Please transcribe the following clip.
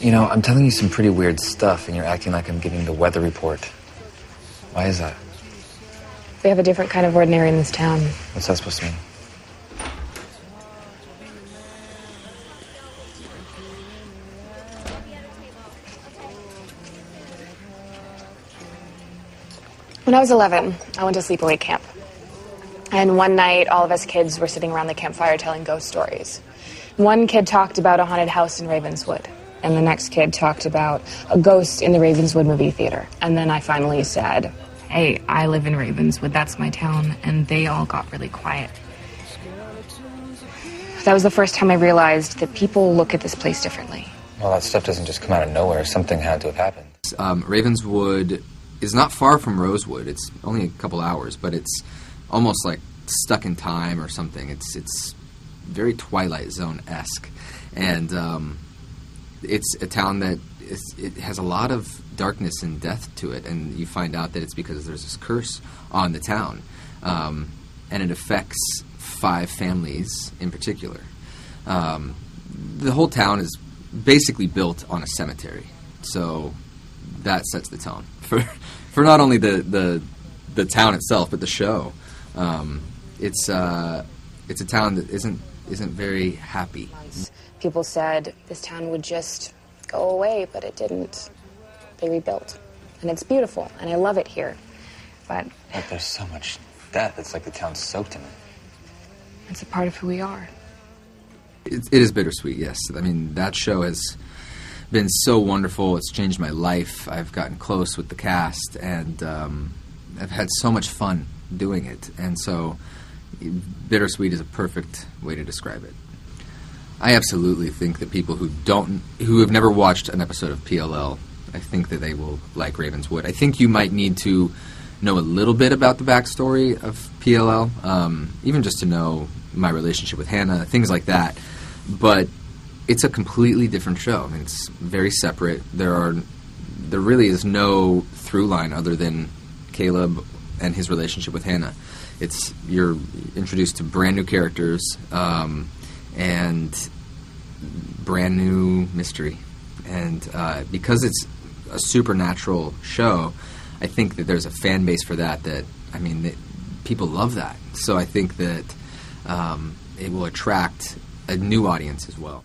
You know, I'm telling you some pretty weird stuff, and you're acting like I'm giving the weather report. Why is that? We have a different kind of ordinary in this town. What's that supposed to mean? When I was 11, I went to sleepaway camp. And one night, all of us kids were sitting around the campfire telling ghost stories. One kid talked about a haunted house in Ravenswood, and the next kid talked about a ghost in the Ravenswood movie theater. And then I finally said, hey, I live in Ravenswood, that's my town, and they all got really quiet. That was the first time I realized that people look at this place differently. Well, that stuff doesn't just come out of nowhere. Something had to have happened. Ravenswood is not far from Rosewood. It's only a couple hours, but it's almost like stuck in time or something. It's very Twilight Zone-esque, and it's a town that it has a lot of darkness and death to it, and you find out that it's because there's this curse on the town, and it affects 5 families in particular. The whole town is basically built on a cemetery, so that sets the tone for not only the town itself, but the show. It's a town that isn't very happy. People said this town would just go away, but it didn't. They rebuilt, and it's beautiful, and I love it here. But there's so much death. It's like the town's soaked in it. It's a part of who we are. It is bittersweet, yes. I mean, that show has been so wonderful. It's changed my life. I've gotten close with the cast, and I've had so much fun doing it. And so bittersweet is a perfect way to describe it. I absolutely think that people who have never watched an episode of PLL, I think that they will like Ravenswood. I think you might need to know a little bit about the backstory of PLL, even just to know my relationship with Hannah, things like that. But it's a completely different show. I mean, it's very separate. There really is no through line other than Caleb and his relationship with Hannah. You're introduced to brand new characters and brand new mystery. And because it's a supernatural show, I think that there's a fan base for that people love that. So I think that it will attract a new audience as well.